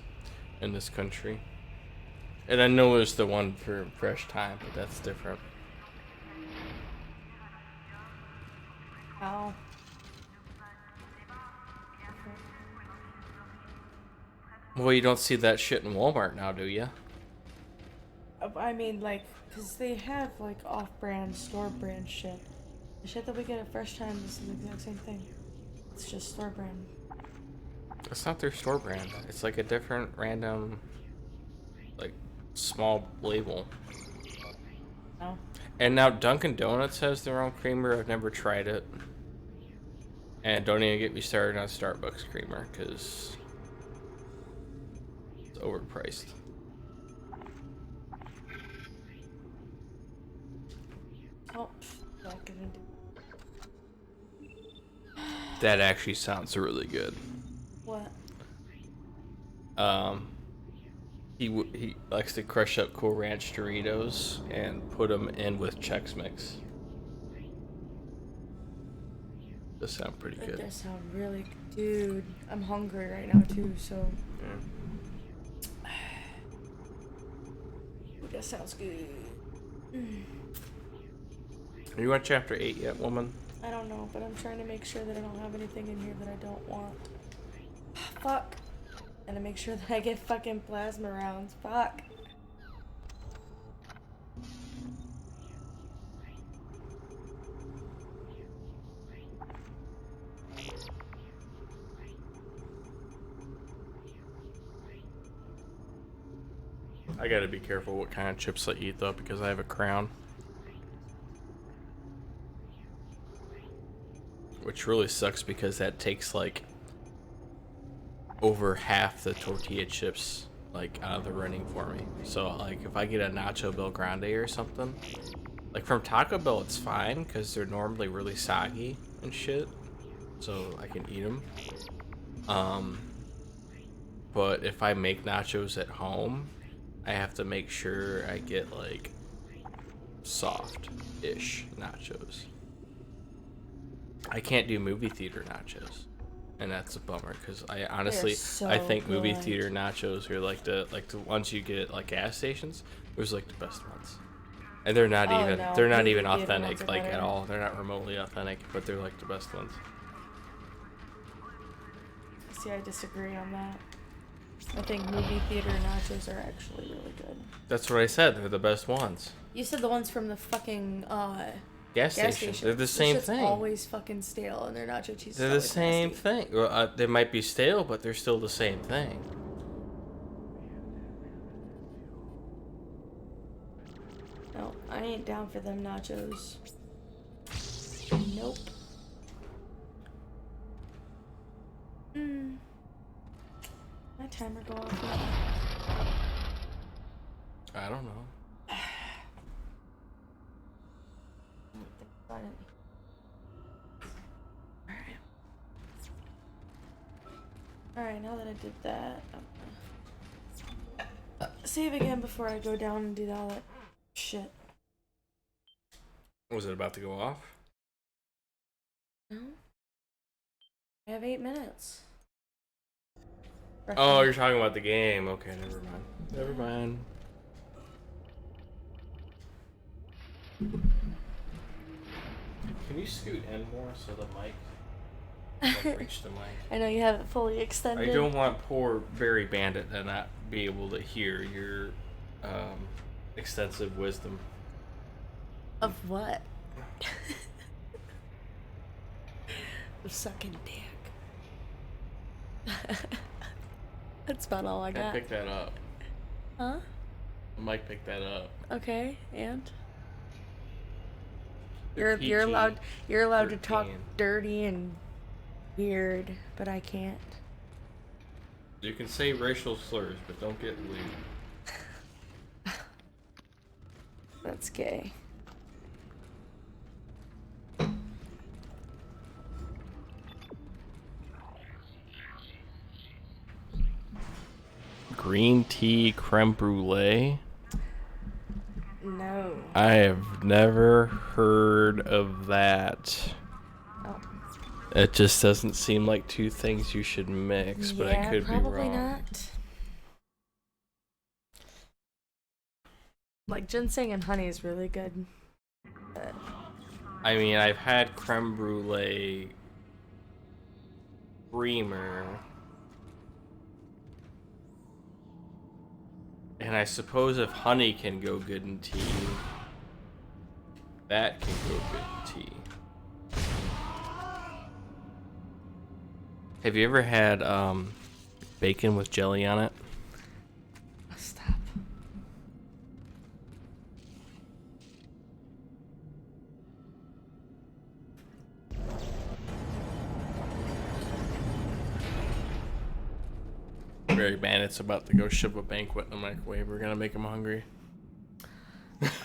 [SPEAKER 1] in this country. And I know there's the one for Fresh Time, but that's different.
[SPEAKER 3] Ow.
[SPEAKER 1] Well, you don't see that shit in Walmart now, do you?
[SPEAKER 3] I mean, like, because they have, like, off-brand, store-brand shit. The shit that we get at Fresh Time is the exact same thing. It's just store-brand.
[SPEAKER 1] It's not their store brand. It's like a different random, like, small label.
[SPEAKER 3] No.
[SPEAKER 1] And now Dunkin' Donuts has their own creamer. I've never tried it. And don't even get me started on Starbucks creamer, because it's overpriced.
[SPEAKER 3] Oh, not gonna do.
[SPEAKER 1] That actually sounds really good.
[SPEAKER 3] What?
[SPEAKER 1] He likes to crush up Cool Ranch Doritos and put them in with Chex Mix. Does sound pretty
[SPEAKER 3] That
[SPEAKER 1] good.
[SPEAKER 3] does sound really dude. I'm hungry right now too, so
[SPEAKER 1] Yeah.
[SPEAKER 3] Ooh, that sounds good.
[SPEAKER 1] Are you on chapter 8 yet, woman?
[SPEAKER 3] I don't know, but I'm trying to make sure that I don't have anything in here that I don't want. Fuck. And to make sure that I get fucking plasma rounds. Fuck.
[SPEAKER 1] I gotta be careful what kind of chips I eat though, because I have a crown. Which really sucks because that takes like over half the tortilla chips like out of the running for me. So like if I get a Nacho Bel Grande or something, like from Taco Bell it's fine because they're normally really soggy and shit, so I can eat them. But if I make nachos at home, I have to make sure I get like soft-ish nachos. I can't do movie theater nachos, and that's a bummer because I honestly
[SPEAKER 3] so
[SPEAKER 1] I think movie
[SPEAKER 3] good.
[SPEAKER 1] theater nachos are like the ones you get at like gas stations. Those are like the best ones, and they're not
[SPEAKER 3] Oh,
[SPEAKER 1] even
[SPEAKER 3] no,
[SPEAKER 1] they're not
[SPEAKER 3] movie
[SPEAKER 1] even
[SPEAKER 3] theater ones
[SPEAKER 1] authentic
[SPEAKER 3] are
[SPEAKER 1] like
[SPEAKER 3] better.
[SPEAKER 1] at all. They're not remotely authentic, but they're like the best ones.
[SPEAKER 3] See, I disagree on that. I think movie theater nachos are actually really good.
[SPEAKER 1] That's what I said. They're the best ones.
[SPEAKER 3] You said the ones from the fucking
[SPEAKER 1] Gas
[SPEAKER 3] gas
[SPEAKER 1] station.
[SPEAKER 3] station.
[SPEAKER 1] They're the
[SPEAKER 3] This
[SPEAKER 1] same
[SPEAKER 3] shit's
[SPEAKER 1] thing.
[SPEAKER 3] always fucking stale, and their nacho cheese.
[SPEAKER 1] They're
[SPEAKER 3] is
[SPEAKER 1] the
[SPEAKER 3] always
[SPEAKER 1] same
[SPEAKER 3] nasty.
[SPEAKER 1] thing. Well, they might be stale, but they're still the same thing.
[SPEAKER 3] No, I ain't down for them nachos. Nope. My timer go off yet?
[SPEAKER 1] I don't know.
[SPEAKER 3] Alright. Alright, now that I did that, I'm gonna save again before I go down and do all that shit.
[SPEAKER 1] Was it about to go off?
[SPEAKER 3] No? I have 8 minutes.
[SPEAKER 1] Oh, you're talking about the game. Okay, never mind. Never mind. Can you scoot in more so the mic can reach the mic?
[SPEAKER 3] I know you have it fully
[SPEAKER 1] I
[SPEAKER 3] extended.
[SPEAKER 1] don't want poor Barry Bandit to not be able to hear your extensive wisdom.
[SPEAKER 3] Of what? Of sucking dick. That's about all I
[SPEAKER 1] I
[SPEAKER 3] got.
[SPEAKER 1] picked that up.
[SPEAKER 3] Huh?
[SPEAKER 1] The mic picked that up.
[SPEAKER 3] Okay, and
[SPEAKER 1] They're
[SPEAKER 3] you're allowed to talk
[SPEAKER 1] 13.
[SPEAKER 3] dirty and weird, but I can't.
[SPEAKER 1] You can say racial slurs, but don't get lewd.
[SPEAKER 3] That's gay.
[SPEAKER 1] Green tea creme brulee?
[SPEAKER 3] No.
[SPEAKER 1] I have never heard of that.
[SPEAKER 3] Oh.
[SPEAKER 1] It just doesn't seem like two things you should mix, but I could be
[SPEAKER 3] probably
[SPEAKER 1] wrong.
[SPEAKER 3] not. Like ginseng and honey is really good. But
[SPEAKER 1] I mean, I've had creme brulee creamer. And I suppose if honey can go good in tea, that can go good in tea. Have you ever had bacon with jelly on it?
[SPEAKER 3] stop.
[SPEAKER 1] Berry Bandit's about to go shove a banquet in the microwave. We're gonna make him hungry.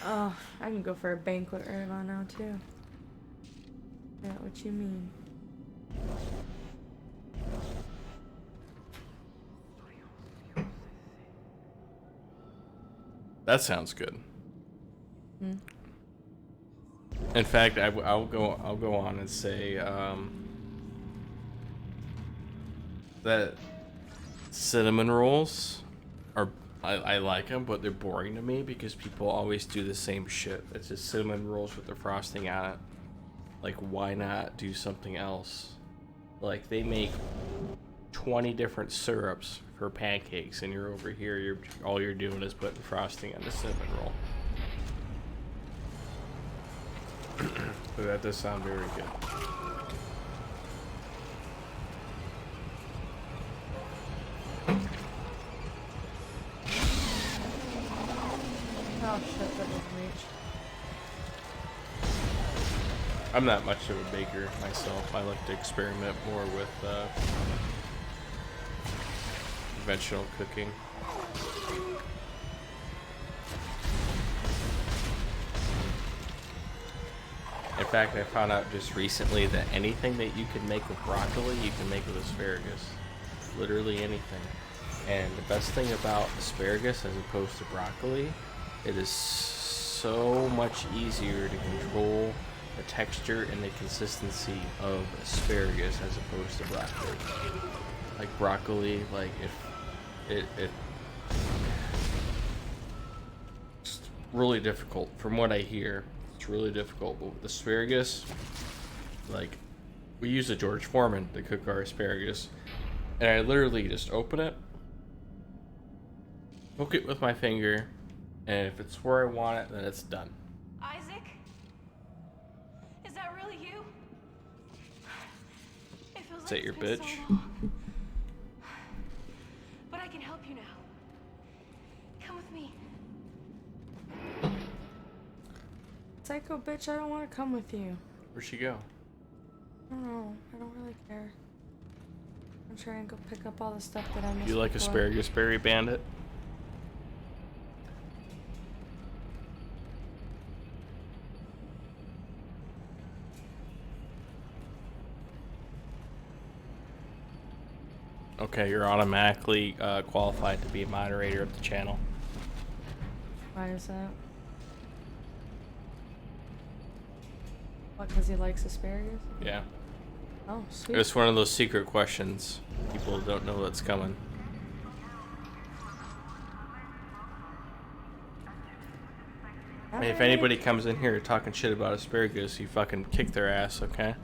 [SPEAKER 3] Oh, I can go for a banquet right about now too. Yeah, what you mean?
[SPEAKER 1] That sounds good.
[SPEAKER 3] Hmm.
[SPEAKER 1] In fact, I'll go on and say that cinnamon rolls are I like them, but they're boring to me because people always do the same shit. It's just cinnamon rolls with the frosting on it. Like, why not do something else? Like, they make 20 different syrups for pancakes, and you're over here. All you're doing is putting frosting on the cinnamon roll. But that does sound very good.
[SPEAKER 3] Oh shit, that doesn't reach.
[SPEAKER 1] I'm not much of a baker myself. I like to experiment more with conventional cooking. In fact, I found out just recently that anything that you can make with broccoli, you can make with asparagus. Literally anything. And the best thing about asparagus as opposed to broccoli, it is so much easier to control the texture and the consistency of asparagus as opposed to broccoli. Like broccoli, like if it's really difficult from what I hear. It's really difficult, but with asparagus, like we use a George Foreman to cook our asparagus, and I literally just open it, poke it with my finger, and if it's where I want it, then it's done.
[SPEAKER 7] Isaac? Is that really you? It feels
[SPEAKER 1] Is that
[SPEAKER 7] like
[SPEAKER 1] your
[SPEAKER 7] it's been
[SPEAKER 1] bitch?
[SPEAKER 7] so long. But I can help you now. Come with me.
[SPEAKER 3] Psycho bitch, I don't want to come with you.
[SPEAKER 1] Where'd she go?
[SPEAKER 3] I don't know. I don't really care. I'm trying to go pick up all the stuff that I missed.
[SPEAKER 1] Do you like
[SPEAKER 3] before.
[SPEAKER 1] asparagus, Berry Bandit? Okay, you're automatically qualified to be a moderator of the channel.
[SPEAKER 3] Why is that? What, because he likes asparagus?
[SPEAKER 1] Yeah.
[SPEAKER 3] Oh, sweet.
[SPEAKER 1] It's one of those secret questions. People don't know that's coming. I mean, if anybody comes in here talking shit about asparagus, you fucking kick their ass, okay?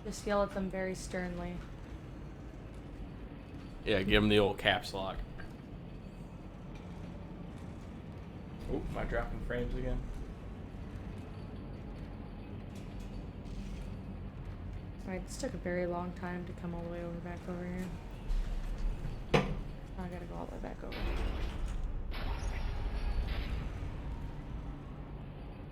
[SPEAKER 3] Just yell at them very sternly.
[SPEAKER 1] Yeah, give them the old caps lock. Oh, am I dropping frames again?
[SPEAKER 3] Alright, this took a very long time to come all the way back over here. Now I gotta go all the way back over.